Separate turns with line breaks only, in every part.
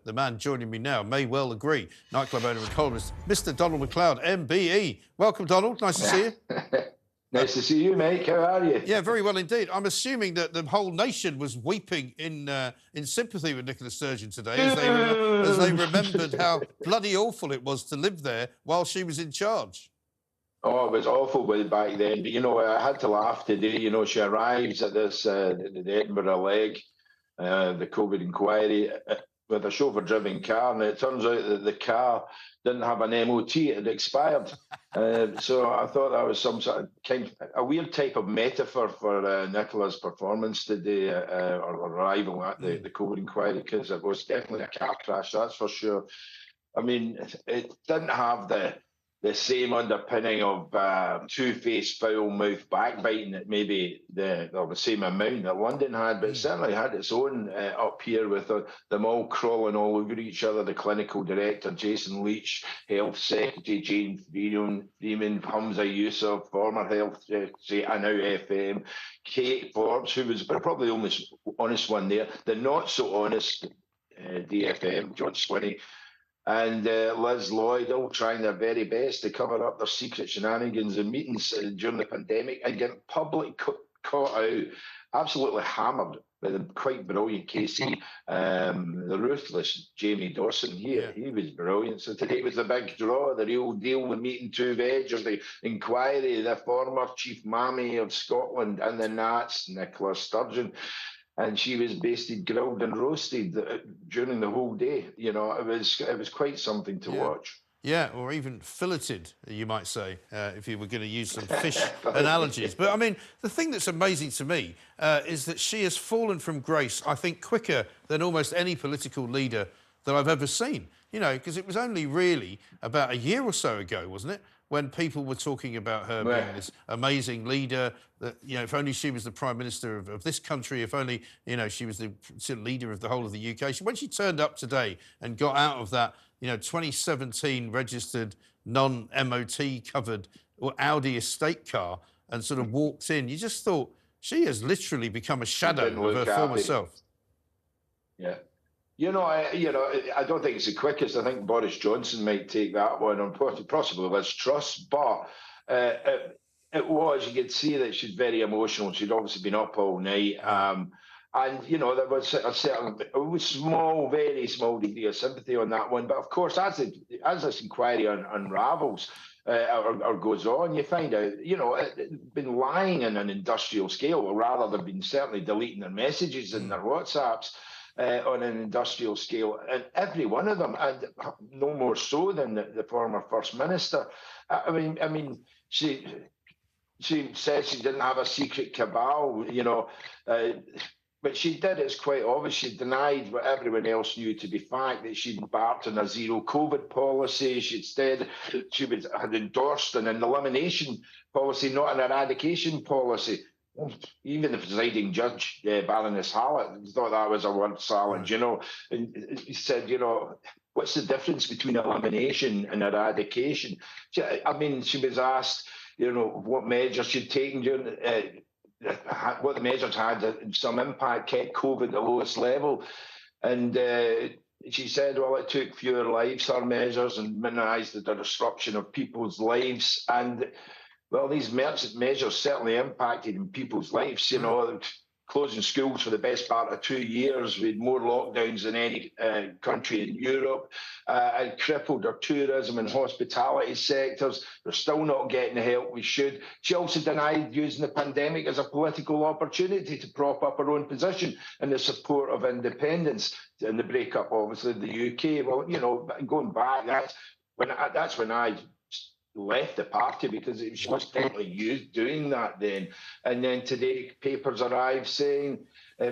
the man joining me now may well agree. Nightclub owner and columnist, Mr. Donald Macleod MBE. Welcome, Donald. Nice to see you.
Nice to see you, Mike. How are you?
Yeah, very well indeed. I'm assuming that the whole nation was weeping in sympathy with Nicola Sturgeon today as they remembered how bloody awful it was to live there while she was in charge.
Oh, it was awful way back then. But, you know, I had to laugh today. You know, she arrives at this the Edinburgh leg, the COVID inquiry, with a chauffeur-driven car, and it turns out that the car didn't have an MOT; it had expired. So I thought that was some sort of a weird type of metaphor for Nicola's performance today, or arrival at the COVID inquiry, because it was definitely a car crash, that's for sure. I mean, it didn't have the same underpinning of two-faced, foul-mouthed backbiting that maybe the same amount that London had, but it certainly had its own up here with them all crawling all over each other. The clinical director, Jason Leach, Health Secretary, Jane Freeman, Hamza Yousaf, former Health Secretary, and now FM, Kate Forbes, who was probably the only honest one there, the not-so-honest DFM, John Swinney, and Liz Lloyd, all trying their very best to cover up their secret shenanigans and meetings during the pandemic and get public caught out, absolutely hammered by the quite brilliant Casey, the ruthless Jamie Dawson. He was brilliant. So today was the big draw, the real deal, the meeting two veg of the inquiry, the former Chief Mammy of Scotland and the Nats, Nicola Sturgeon. And she was basted, grilled and roasted during the whole day. You know, it was quite something to watch.
Yeah, or even filleted, you might say, if you were going to use some fish analogies. But, I mean, the thing that's amazing to me is that she has fallen from grace, I think, quicker than almost any political leader that I've ever seen. You know, because it was only really about a year or so ago, wasn't it, when people were talking about her being this amazing leader, that, you know, if only she was the Prime Minister of this country, if only, you know, she was the leader of the whole of the UK. When she turned up today and got out of that, you know, 2017 registered, non-MOT covered Audi estate car and sort of walked in, you just thought, she has literally become a shadow of her former self.
Yeah. You know, I don't think it's the quickest. I think Boris Johnson might take that one, and possibly Liz Truss. But it was, you could see that she's very emotional. She'd obviously been up all night. And, you know, there was a certain, very small degree of sympathy on that one. But, of course, as this inquiry unravels or goes on, you find out, you know, it's been lying on an industrial scale, or rather they've been certainly deleting their messages and their WhatsApps. On an industrial scale, and every one of them, and no more so than the former First Minister. I mean, she said she didn't have a secret cabal, you know, but she did. It's quite obvious. She denied what everyone else knew to be fact, that she'd embarked on a zero COVID policy. She had endorsed an elimination policy, not an eradication policy. Even the presiding judge, Baroness Hallett, thought that was a word salad, you know. And he said, you know, what's the difference between elimination and eradication? I mean, she was asked, you know, what measures she'd taken during, what the measures had some impact, kept COVID at the lowest level. And she said, well, it took fewer lives, her measures, and minimised the disruption of people's lives. And well, these measures certainly impacted in people's lives. You know, closing schools for the best part of 2 years, with more lockdowns than any country in Europe, and crippled our tourism and hospitality sectors. We're still not getting the help we should. She also denied using the pandemic as a political opportunity to prop up her own position in the support of independence and the breakup, obviously, of the UK. Well, you know, going back, that's when I left the party, because she was definitely used doing that then. And then today, papers arrived saying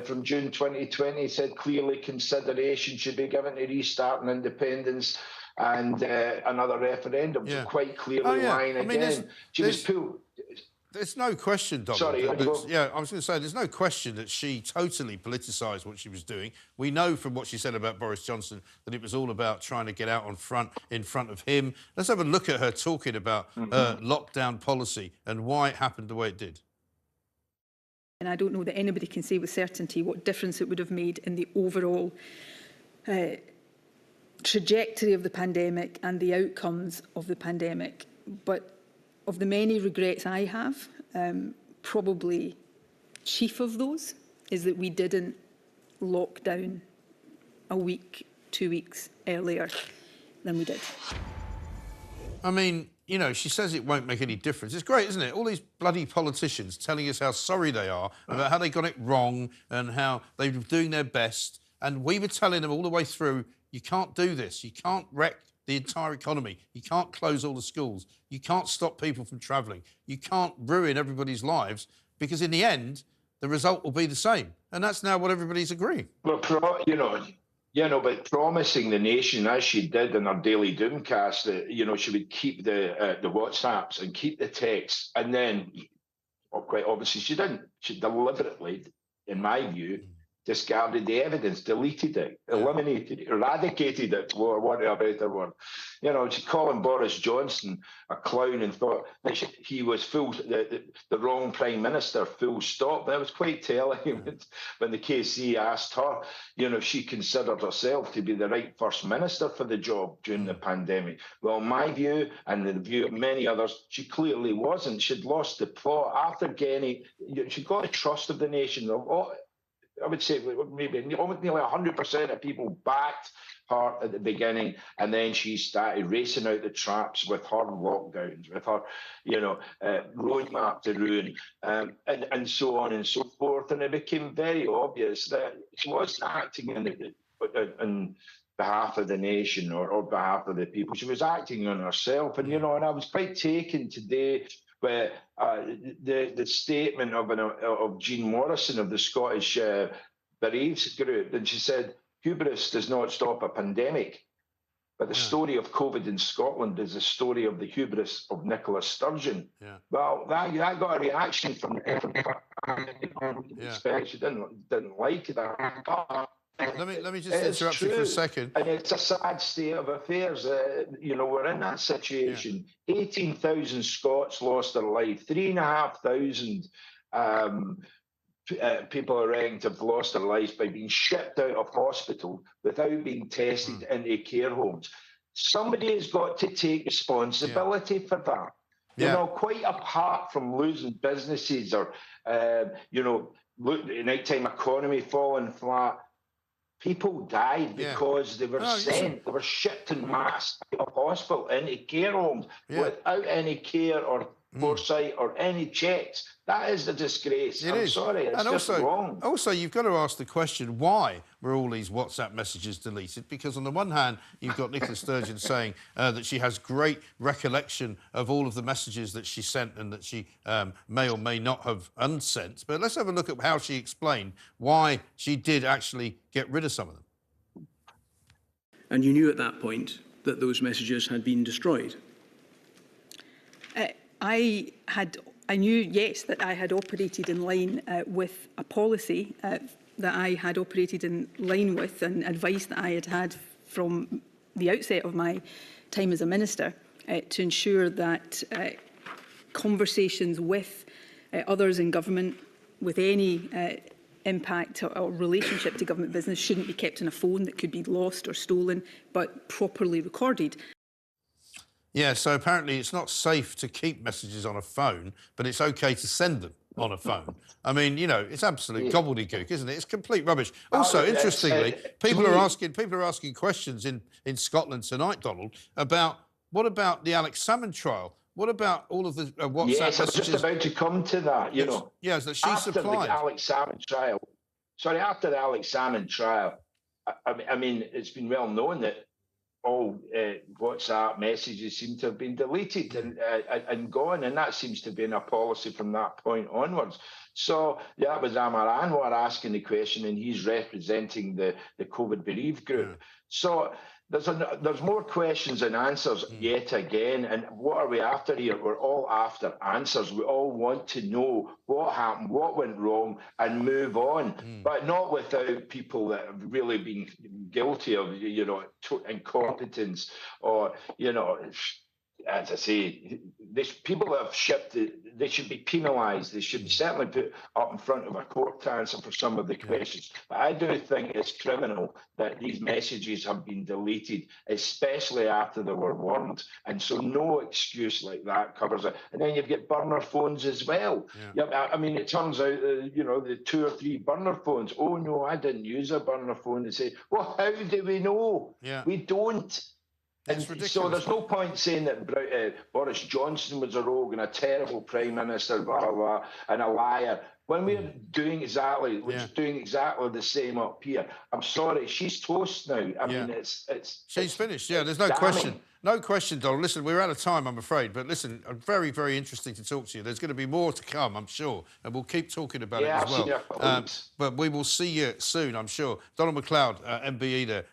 from June 2020, said clearly consideration should be given to restarting independence and another referendum. So quite clearly lying again. She was pulled.
There's no question, Donald.
Sorry,
I was going to say, there's no question that she totally politicised what she was doing. We know from what she said about Boris Johnson that it was all about trying to get out in front of him. Let's have a look at her talking about her lockdown policy and why it happened the way it did.
And I don't know that anybody can say with certainty what difference it would have made in the overall trajectory of the pandemic and the outcomes of the pandemic. But of the many regrets I have, probably chief of those is that we didn't lock down a week, 2 weeks earlier than we did.
I mean, you know, she says it won't make any difference. It's great, isn't it? All these bloody politicians telling us how sorry they are about how they got it wrong and how they were doing their best. And we were telling them all the way through, you can't do this. You can't wreck the entire economy. You can't close all the schools. You can't stop people from travelling. You can't ruin everybody's lives, because in the end, the result will be the same. And that's now what everybody's agreeing.
Well, but promising the nation, as she did in her daily Doomcast, that, she would keep the WhatsApps and keep the texts. And then, well, quite obviously, she didn't. She deliberately, in my view, discarded the evidence, deleted it, eliminated it, eradicated it, for want of a better word. She's calling Boris Johnson a clown and thought that he was the wrong Prime Minister, full stop. That was quite telling when the KC asked her, if she considered herself to be the right First Minister for the job during the pandemic. Well, my view, and the view of many others, she clearly wasn't. She'd lost the plot. After Genny, she got the trust of the nation. I would say maybe nearly 100% of people backed her at the beginning, and then she started racing out the traps with her lockdowns, with her, roadmap to ruin, and so on and so forth. And it became very obvious that she wasn't acting on behalf of the nation or behalf of the people. She was acting on herself. And, and I was quite taken today where the statement of Jean Morrison of the Scottish Bereaves group, and she said, hubris does not stop a pandemic, but the story of COVID in Scotland is the story of the hubris of Nicola Sturgeon. Yeah. Well, that got a reaction from everybody. She didn't like that.
Let me just interrupt you for a second.
And it's a sad state of affairs. We're in that situation. 18,000 Scots lost their life. 3,500 people are reckoned have lost their lives by being shipped out of hospital without being tested into care homes. Somebody has got to take responsibility for that. Quite apart from losing businesses or, the nighttime economy falling flat. People died because they were they were shipped en masse out of hospital into care homes without any care or foresight or any checks. That is a disgrace. I'm sorry, it's just wrong.
Also, you've got to ask the question, why were all these WhatsApp messages deleted? Because on the one hand, you've got Nicola Sturgeon saying that she has great recollection of all of the messages that she sent and that she may or may not have unsent. But let's have a look at how she explained why she did actually get rid of some of them.
And you knew at that point that those messages had been destroyed?
I knew, yes, that I had operated in line with a policy that I had operated in line with, and advice that I had had from the outset of my time as a minister to ensure that conversations with others in government with any impact or relationship to government business shouldn't be kept on a phone that could be lost or stolen, but properly recorded.
Yeah, so apparently it's not safe to keep messages on a phone, but it's OK to send them on a phone. I mean, it's absolute gobbledygook, isn't it? It's complete rubbish. Also, interestingly, people are asking questions in Scotland tonight, Donald, about what about the Alex Salmond trial? What about all of the WhatsApp messages?
Yes, I was just about to come to that,
Yes, that she supplied.
After the Alex Salmond trial, I mean, it's been well known that all WhatsApp messages seem to have been deleted and gone, and that seems to have been a policy from that point onwards. So that was Amar Anwar asking the question, and he's representing the COVID bereaved group. So there's more questions than answers yet again. And what are we after here? We're all after answers. We all want to know what happened, what went wrong, and move on, but not without people that have really been guilty of, incompetence or, as I say, people that have shipped it, they should be penalised. They should be certainly put up in front of a court to answer for some of the questions. But I do think it's criminal that these messages have been deleted, especially after they were warned. And so no excuse like that covers it. And then you've got burner phones as well. I mean, it turns out, the 2 or 3 burner phones. Oh, no, I didn't use a burner phone. They say, well, how do we know? We don't. And so there's no point saying that Boris Johnson was a rogue and a terrible prime minister, blah, blah, blah, and a liar. When we're doing exactly the same up here. I'm sorry, she's toast now. I mean,
she's finished. Yeah, there's no question. No question, Donald. Listen, we're out of time, I'm afraid. But listen, very, very interesting to talk to you. There's going to be more to come, I'm sure. And we'll keep talking about it as well.
But
we will see you soon, I'm sure. Donald Macleod, MBE there.